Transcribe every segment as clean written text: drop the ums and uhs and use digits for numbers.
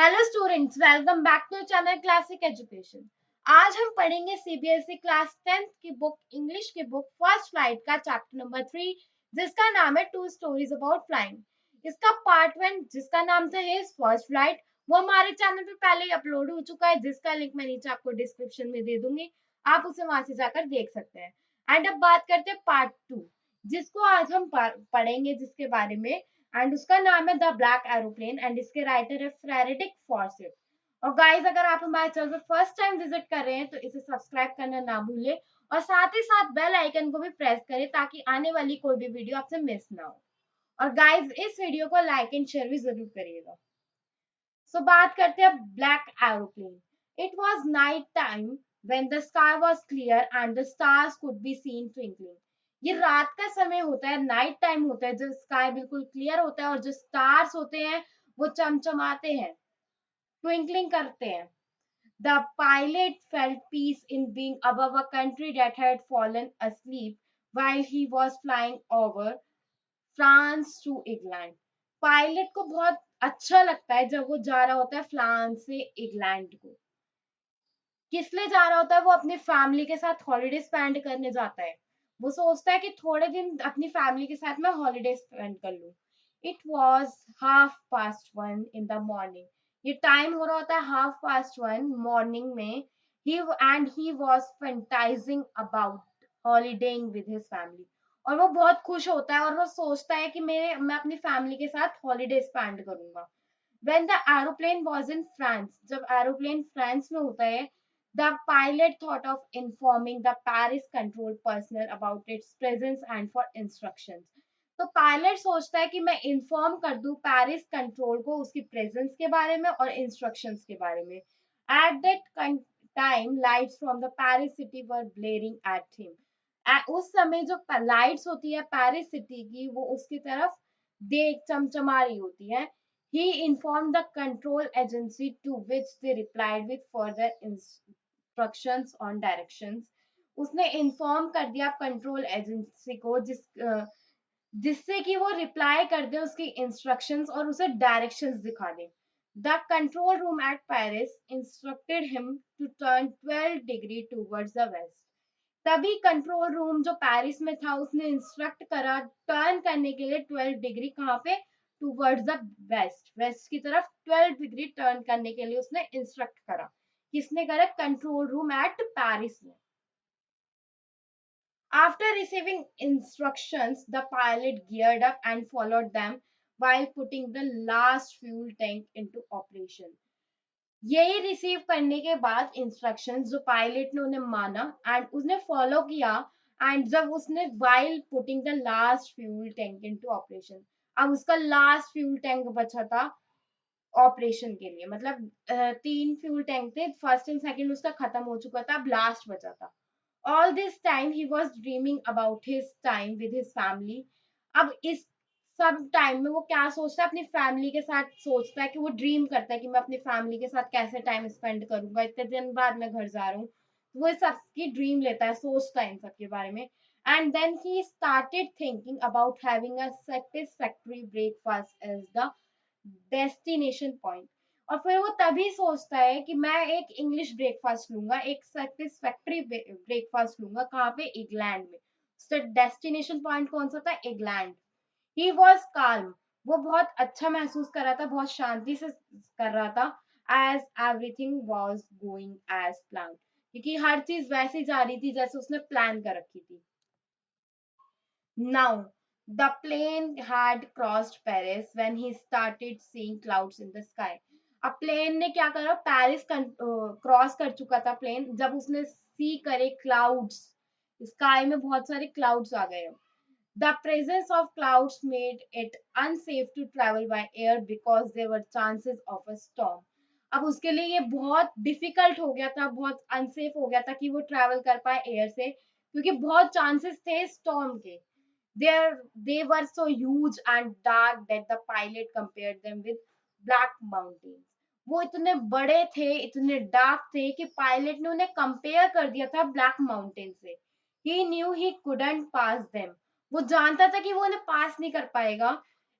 Hello students, welcome back to channel classic education. आज हम पढ़ेंगे सीबीएसई क्लास 10th की बुक इंग्लिश की बुक फर्स्ट फ्लाइट का चैप्टर नंबर 3, जिसका नाम है टू स्टोरीज अबाउट फ्लाइंग। इसका पार्ट 1 जिसका नाम था है फर्स्ट फ्लाइट, वो हमारे चैनल पे पहले ही अपलोड हो चुका है, जिसका लिंक मैं नीचे आपको डिस्क्रिप्शन में दे दूंगी। आप उसे वहां से जाकर देख सकते हैं। एंड अब बात करते हैं पार्ट 2, जिसको आज हम पढ़ेंगे, जिसके बारे में एंड उसका नाम है द ब्लैक एरोप्लेन एंड इसके राइटर है फ्रेडरिक फॉर्सिट। और गाइस, अगर आप हमारे चैनल पर फर्स्ट टाइम विजिट कर रहे हैं तो इसे सब्सक्राइब करना ना भूलें और साथ ही साथ बेल आइकन को भी प्रेस करें ताकि आने वाली कोई भी वीडियो आपसे मिस ना हो। और गाइस, इस वीडियो को लाइक एंड शेयर भी जरूर करिएगा। सो बात करते हैं black aeroplane. It was night time when the sky was clear and the stars could be seen twinkling। ये रात का समय होता है, नाइट टाइम होता है, जब स्काई बिल्कुल क्लियर होता है और जो स्टार्स होते हैं वो चमचमाते हैं, ट्विंकलिंग करते हैं। The pilot felt peace in being above a country that had fallen asleep while he was flying over France to England. Pilot को बहुत अच्छा लगता है जब वो जा रहा होता है फ्रांस से इंग्लैंड को। किस लिए जा रहा होता है? वो अपनी फैमिली के साथ हॉलीडे स्पेंड करने जाता है। वो सोचता है कि थोड़े दिन अपनी फैमिली के साथ मैं हॉलीडे स्पेंड कर लूं। It was 1:30 in the morning. ये टाइम हो रहा होता है 1:30 मॉर्निंग में। He was fantasizing about holidaying with his family. और वो बहुत खुश होता है और वो सोचता है कि मैं अपनी फैमिली के साथ हॉलीडे स्पेंड करूंगा। When the aeroplane was in France, जब एरोप्लेन फ्रांस में होता है, the pilot thought of informing the Paris control personnel about its presence and for instructions। तो पायलट सोचता है कि मैं इन्फॉर्म कर दूं पेरिस कंट्रोल को उसकी प्रेजेंस के बारे में और इंस्ट्रक्शंस के बारे में। At that time lights from the Paris city were blaring at him. उस समय जो लाइट्स होती है पेरिस सिटी की, वो उसकी तरफ देख चमचमा रही होती है। He informed the control agency, to which they replied with further instructions on directions। उसने इन्फॉर्म कर दिया कंट्रोल एजेंसी को, जिससे कि वो रिप्लाई कर दे उसकी इंस्ट्रक्शंस और उसे डायरेक्शंस दिखा दे। The control room at Paris instructed him to turn 12 degree towards the west. तभी कंट्रोल रूम जो पेरिस में था उसने इंस्ट्रक्ट करा टर्न करने के लिए 12 डिग्री, कहाँ पे? टूवर्ड्स द वेस्ट, वेस्ट की तरफ 12 डिग्री टर्न करने के लिए उसने इंस्ट्रक्ट करा। किसने करा? कंट्रोल रूम एट पेरिस में। After receiving instructions, the pilot geared up and followed them while putting the last fuel tank into operation। यही रिसीव करने के बाद इंस्ट्रक्शंस जो पायलट ने उन्हें माना एंड उसने फॉलो किया। एंड जब उसने while putting the last fuel tank into operation, अब उसका लास्ट फ्यूल टैंक बचा था ऑपरेशन के लिए। मतलब 3 फ्यूल टैंक थे, फर्स्ट एंड सेकंड उसका खत्म हो चुका था, अब लास्ट बचा था। All this time he was dreaming about his time with his family. अब इस सब टाइम में वो क्या सोचता है? अपनी फैमिली के साथ सोचता है कि वो ड्रीम करता है कि मैं अपनी फैमिली के साथ कैसे टाइम स्पेंड करूंगा, इतने दिन बाद मैं घर जा रहा हूँ। वो इस सब की ड्रीम लेता है, सोचता है इन सब के बारे में। And then he started thinking about having a satisfactory breakfast as the destination point. और फिर वो तभी सोचता है कि मैं एक इंग्लिश ब्रेकफास्ट लूंगा, एक सेटिस्फैक्टरी ब्रेकफास्ट लूंगा। कहाँ पे? इंग्लैंड में। डेस्टिनेशन पॉइंट कौन सा था? इंग्लैंड। He was calm. वो बहुत अच्छा महसूस कर रहा था, बहुत शांति से कर रहा था। As everything was going as plan, क्योंकि हर चीज वैसे जा रही थी जैसे उसने प्लान कर रखी थी। Now, the plane had crossed Paris when he started seeing clouds in the sky। अब प्लेन ने क्या करा? पेरिस क्रॉस कर चुका था प्लेन, जब उसने सी करे क्लाउड्स, स्काई में बहुत सारे क्लाउड्स आ गए। The presence of clouds made it unsafe to travel by air because there were chances of a storm। अब उसके लिए ये बहुत डिफिकल्ट हो गया था, बहुत अनसेफ हो गया था कि वो ट्रैवल कर पाए एयर से, क्योंकि बहुत चांसेस थे स्टॉर्म के। They were so huge and dark that the pilot compared them with black mountains। वो इतने बड़े थे, इतने डार्क थे कि पायलट ने उन्हें कंपेयर कर दिया था ब्लैक माउंटेन से। He knew he couldn't pass them। वो जानता था कि वो उन्हें पास नहीं कर पाएगा।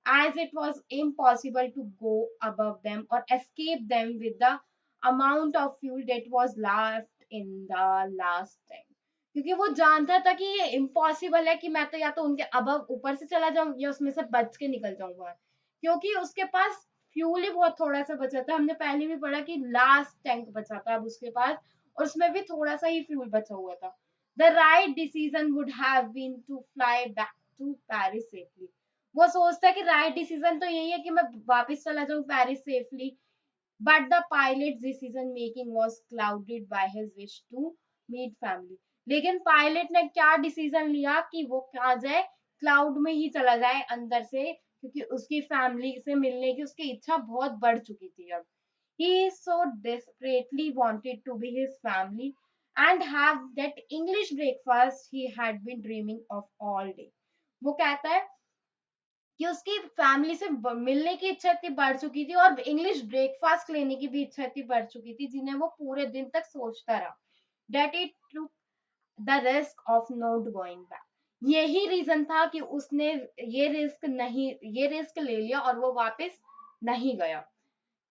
as it was impossible to go above them or escape them with the amount of fuel that was left in the last tank. क्योंकि वो जानता था कि ये इम्पॉसिबल है कि मैं तो या तो उनके अबव ऊपर से चला जाऊं या उसमें से बच के निकल जाऊं बाहर, क्योंकि उसके पास फ्यूल ही बहुत थोड़ा सा बचा था। हमने पहले भी पढ़ा कि लास्ट टैंक बचा था अब उसके पास, और उसमें भी थोड़ा सा ही फ्यूल बचा हुआ था। The right decision would have been to fly back to Paris safely. वो सोचता है कि राइट डिसीजन तो यही है कि मैं वापस चला जाऊं Paris safely, but the pilot decision making was clouded by his wish to meet family. लेकिन पायलट ने क्या डिसीजन लिया कि वो कहा जाए, क्लाउड में ही चला जाए अंदर से, क्योंकि उसकी फैमिली से मिलने की उसकी इच्छा बहुत बढ़ चुकी थी अब। He so desperately wanted to be his family and have that English breakfast he had been dreaming of all day. वो कहता है कि उसकी फैमिली से मिलने की इच्छा इतनी बढ़ चुकी थी और इंग्लिश ब्रेकफास्ट लेने की भी इच्छा इतनी बढ़ चुकी थी, जिन्हें वो पूरे दिन तक सोचता रहा। Date it to the risk of not going back. यही रीजन था कि उसने ये रिस्क ले लिया और वो वापस नहीं गया।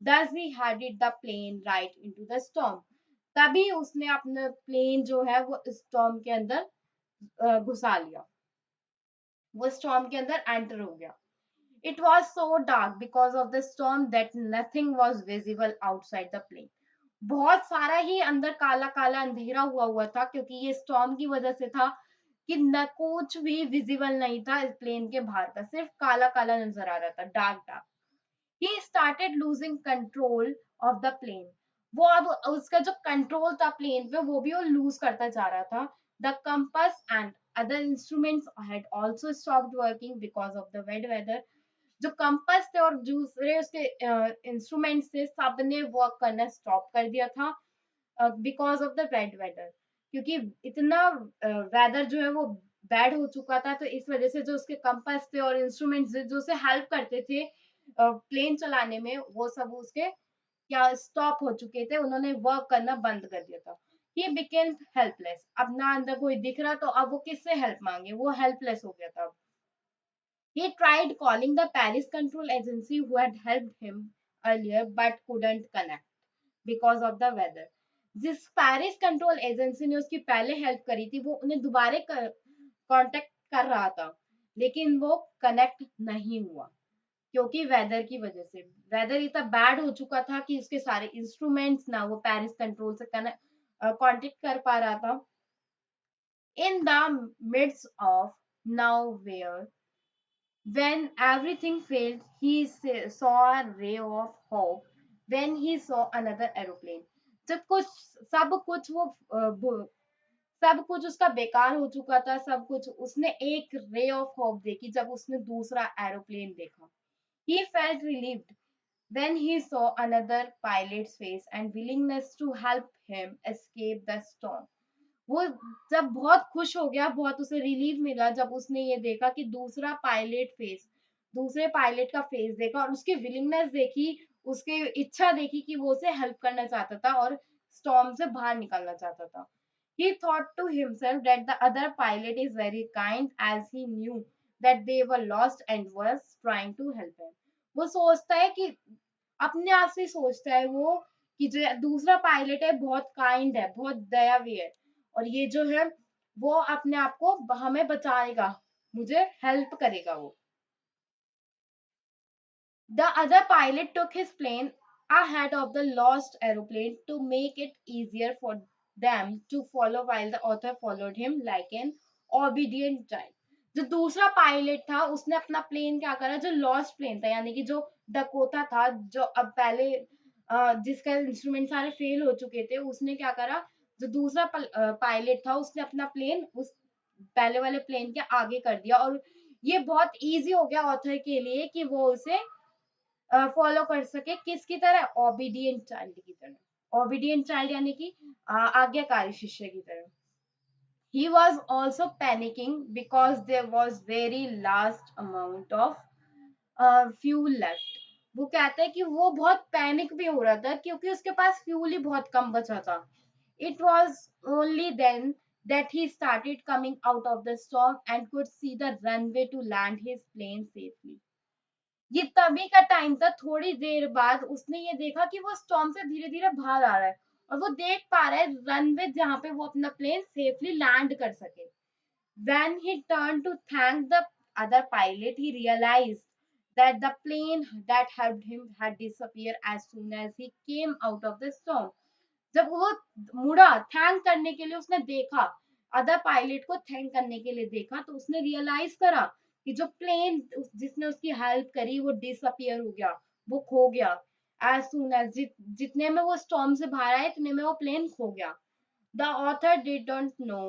Thus he headed the plane right into the storm. तभी उसने अपना प्लेन जो है वो स्टॉर्म के अंदर घुसा लिया, वो स्टॉर्म के अंदर एंटर हो गया। It was so dark because of the storm that nothing was visible outside the plane. बहुत सारा ही अंदर काला काला अंधेरा हुआ हुआ था, क्योंकि ये स्टॉर्म की वजह से था कि न कुछ भी विजिबल नहीं था इस प्लेन के बाहर का, सिर्फ काला काला नजर आ रहा था, dark dark. He started losing control of the plane. वो अब उसका जो कंट्रोल था प्लेन पे वो भी वो लूज करता जा रहा था। The compass and other instruments had also stopped working because of the wet weather. जो कंपास थे और दूसरे उसके इंस्ट्रूमेंट्स थे, सबने वर्क करना स्टॉप कर दिया था because of the bad weather. क्योंकि इतना वेदर जो है वो बैड हो चुका था, तो इस वजह से जो उसके कंपास थे और इंस्ट्रूमेंट्स जो उसे हेल्प करते थे प्लेन चलाने में, वो सब उसके क्या स्टॉप हो चुके थे, उन्होंने वर्क करना बंद कर दिया था। He became helpless. अब ना अंदर कोई दिख रहा, तो अब वो किससे हेल्प मांगे, वो हेल्पलेस हो गया था। He tried calling the Paris control agency who had helped him earlier but couldn't connect because of the weather. जिस पेरिस कंट्रोल एजेंसी ने उसकी पहले हेल्प करी थी, वो उन्हें दोबारा कांटेक्ट कर रहा था, लेकिन वो कनेक्ट नहीं हुआ क्योंकि वेदर की वजह से। वेदर इतना बैड हो चुका था कि उसके सारे इंस्ट्रूमेंट्स ना वो पेरिस कंट्रोल से कांटेक्ट कर पा रहा था। In the midst of now when everything failed, he saw a ray of hope when he saw another aeroplane. जब कुछ सब कुछ वो सब कुछ उसका बेकार हो चुका था, सब कुछ, उसने एक रे ऑफ होप देखी जब उसने दूसरा एरोप्लेन देखा। He felt relieved when he saw another pilot's face and willingness to help him escape the storm. वो जब बहुत खुश हो गया, बहुत उसे रिलीफ मिला जब उसने ये देखा कि दूसरे पायलट का फेस देखा और उसकी विलिंगनेस देखी, उसकी इच्छा देखी कि वो उसे हेल्प करना चाहता था और स्टॉर्म से बाहर निकलना चाहता था। He thought to himself that the other pilot is very kind as he knew that they were lost and was trying to help him. वो सोचता है कि अपने आप से सोचता है वो कि जो दूसरा पायलट है बहुत काइंड है, बहुत दयावी है, और ये जो है वो अपने आप को हमें बचाएगा, मुझे हेल्प करेगा वो। The other pilot took his plane ahead of the lost aeroplane to make it easier for them to follow while the author followed him like an obedient child. जो दूसरा पायलट था उसने अपना प्लेन क्या करा, जो लॉस्ट प्लेन था यानी कि जो डकोटा था, जो अब पहले जिसका इंस्ट्रूमेंट सारे फेल हो चुके थे, उसने क्या करा, जो दूसरा पायलट था उसने अपना प्लेन उस पहले वाले प्लेन के आगे कर दिया, और ये बहुत इजी हो गया ऑथर के लिए कि वो उसे फॉलो कर सके, किसकी तरह, ओबीडियंट चाइल्ड की तरह। ओबीडियंट चाइल्ड यानी कि आज्ञाकारी शिष्य की तरह। He was also panicking because there was very last amount of fuel left. वो कहता है कि वो बहुत पैनिक भी हो रहा था क्योंकि उसके पास फ्यूल ही बहुत कम बचा था। It was only then that he started coming out of the storm and could see the runway to land his plane safely. ये तभी का टाइम था, थोड़ी देर बाद उसने ये देखा कि वो स्टॉर्म से धीरे धीरे बाहर आ रहा है और वो देख पा रहा है रनवे जहाँ पे वो अपना प्लेन सेफली लैंड कर सके. When he turned to thank the other pilot, he realized that the plane that helped him had disappeared as soon as he came out of the storm. जब वो मुड़ा thank करने के लिए, उसने देखा अदर पायलट को थैंक करने के लिए देखा, तो उसने रियलाइज करा कि जो प्लेन जिसने उसकी हेल्प करी वो डिसअपियर हो गया, वो खो गया. एज सुन एज जितने में वो स्टॉर्म से बाहर आए इतने में वो प्लेन खो गया. The author didn't know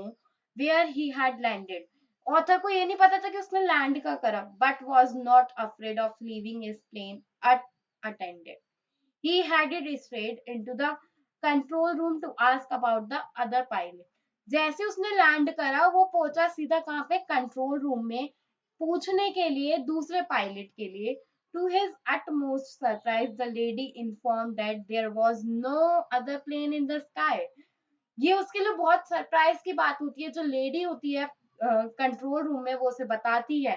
where he had landed. Author को ये नहीं पता था कि उसने लैंड का करा, but was not afraid of leaving his plane attended. He headed straight into the control room to ask about the other pilot. जैसे उसने लैंड करा वो पहुंचा सीधा कहाँ पे, कंट्रोल रूम में, पूछने के लिए दूसरे पायलट के लिए. To his utmost surprise, the lady informed that there was no other plane in the sky. ये उसके लिए बहुत सरप्राइज की बात होती है. जो लेडी होती है कंट्रोल रूम में, वो उसे बताती है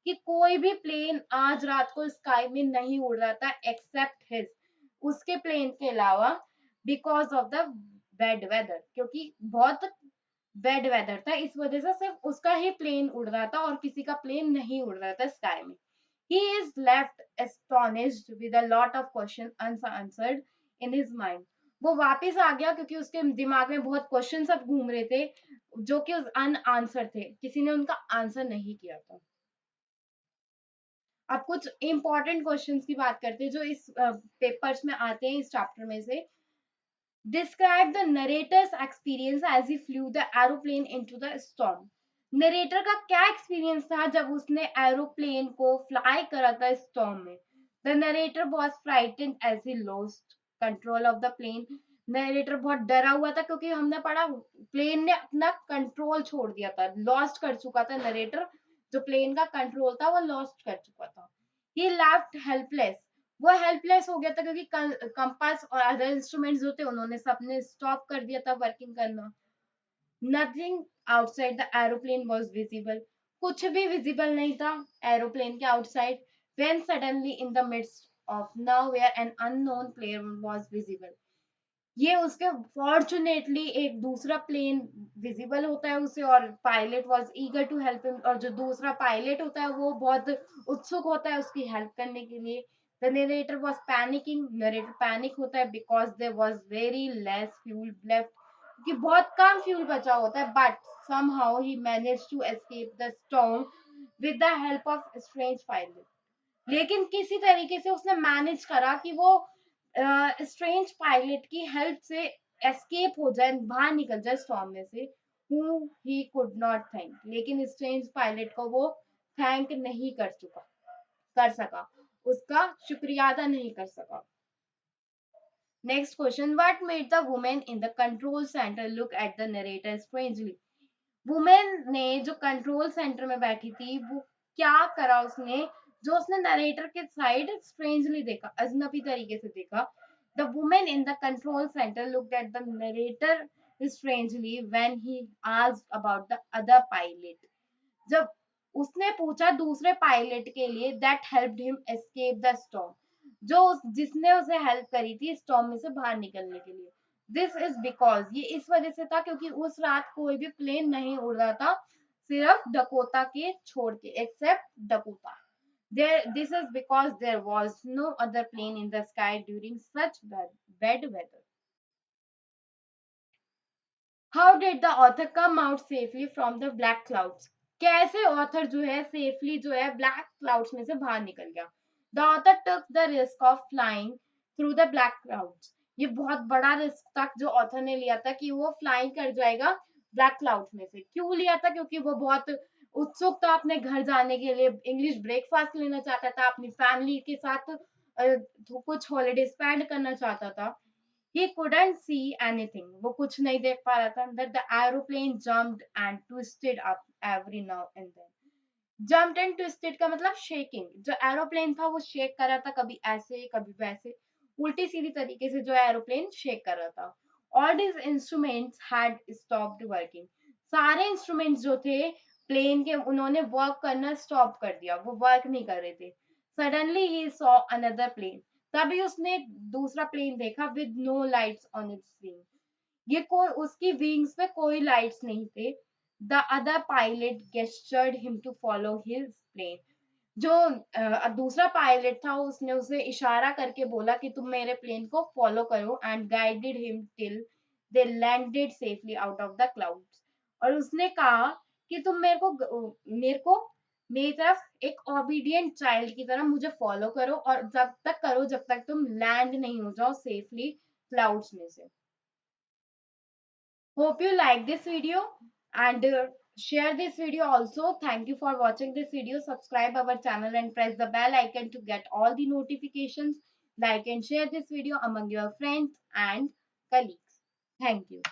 कि कोई भी प्लेन आज रात को स्काई में नहीं उड़ रहा था एक्सेप्ट हिज, उसके प्लेन के अलावा, because of the bad weather, क्योंकि बहुत बैड वेदर था, इस वजह से सिर्फ उसका ही प्लेन उड़ रहा था और किसी का प्लेन नहीं उड़ रहा था स्काई में. He is left astonished with a lot of questions unanswered in his mind. वो वापस आ गया क्योंकि उसके दिमाग में बहुत क्वेश्चन सब घूम रहे थे जो कि अनआंसर थे, किसी ने उनका आंसर नहीं किया था. अब कुछ इंपॉर्टेंट क्वेश्चंस की बात करते हैं जो इस पेपर्स में आते हैं इस चैप्टर में से. Describe the narrator's experience as he flew the aeroplane into the storm. Narrator का क्या एक्सपीरियंस था जब उसने एरोप्लेन को फ्लाई करा था स्टॉर्म में. The narrator was frightened as he lost control of the plane. Narrator बहुत डरा हुआ था क्योंकि हमने पढ़ा प्लेन ने अपना कंट्रोल छोड़ दिया था, लॉस्ट कर चुका था नरेटर, जो प्लेन का कंट्रोल था वो लॉस्ट कर चुका था. ही लेफ्ट हेल्पलेस. वो हेल्पलेस हो गया था क्योंकि कंपास और अदर इंस्ट्रूमेंट्स जो थे उन्होंने सबने स्टॉप कर दिया था वर्किंग करना. Nothing outside the aeroplane was visible. कुछ भी विजिबल नहीं था एरोप्लेन के outside. When suddenly in the midst of nowhere an unknown plane was visible. ये उसके फॉर्चुनेटली एक दूसरा प्लेन विजिबल होता है उसे, और pilot was eager to help him, और जो दूसरा पायलट होता है वो बहुत उत्सुक होता है उसकी हेल्प करने के लिए. The narrator was panicking. Narrator panic होता है because there was very less fuel left, कि बहुत कम फ्यूल बचा होता है. But somehow he managed to escape the storm with the help of strange pilot. लेकिन किसी तरीके से उसने मैनेज करा कि वो स्ट्रेंज पायलट की हेल्प से एस्केप हो जाए, बाहर निकल जाए स्टॉर्म में से. Who he could not thank. लेकिन स्ट्रेंज पायलट को वो थैंक नहीं कर सका, उसका शुक्रिया अदा नहीं कर सका. Next question. What made the women in the control centre look at the narrator strangely. Women ने जो कंट्रोल सेंटर में बैठी थी वो क्या करा उसने, जो उसने नरेटर के साइड स्ट्रेंजली देखा, अजनबी तरीके से देखा. The women in the control centre looked at the narrator strangely when he asked about the other pilot. जब उसने पूछा दूसरे पायलट के लिए that helped him escape the storm, जिसने उसे हेल्प करी थी स्टॉर्म में से बाहर निकलने के लिए. दिस इज बिकॉज, ये इस वजह से था क्योंकि उस रात कोई भी प्लेन नहीं उड़ रहा था सिर्फ डकोटा के छोड़ के, except Dakota. This is because there was no other plane in the sky during such bad weather. How did the author come out safely from the black clouds? कैसे ऑथर जो है सेफली जो है black clouds में से बाहर निकल गया. The author took the risk of flying through the black clouds. ये बहुत बड़ा रिस्क था जो ऑथर ने लिया था कि वो फ्लाइंग कर जाएगा ब्लैक क्लाउड्स में से. क्यों लिया था? क्योंकि वो बहुत उत्सुक था अपने घर जाने के लिए, इंग्लिश ब्रेकफास्ट लेना चाहता था, अपनी फैमिली के साथ कुछ हॉलीडे स्पेंड करना चाहता था. He couldn't see anything. वो कुछ नहीं देख पा रहा था. That the aeroplane jumped and twisted up every now and then. Jumped and twisted का मतलब shaking. जो एरोप्लेन था वो शेक कर रहा था, कभी ऐसे कभी वैसे, उल्टी सीधी तरीके से जो एरोप्लेन शेक कर रहा था. All these instruments had stopped working. सारे इंस्ट्रूमेंट्स जो थे प्लेन के उन्होंने वर्क करना स्टॉप कर दिया, वो वर्क नहीं कर रहे थे. Suddenly he saw another plane. तभी उसने दूसरा प्लेन देखा with no lights on its wing. ये कोई उसकी विंग्स पे कोई लाइट्स नहीं थे. The other pilot gestured him to follow his plane. जो दूसरा पायलट था उसने उसे इशारा करके बोला कि तुम मेरे प्लेन को फॉलो करो and guided him till they landed safely out of the clouds. और उसने कहा कि तुम मेरे को मेरी तरफ एक ओबीडियंट चाइल्ड की तरह मुझे फॉलो करो और जब तक करो जब तक तुम लैंड नहीं हो जाओ सेफली क्लाउड्स में से. Hope you like this video and share this video also. Thank you for watching this video. Subscribe our channel and press the bell icon to get all the notifications. Like and share this video among your friends and colleagues. Thank you.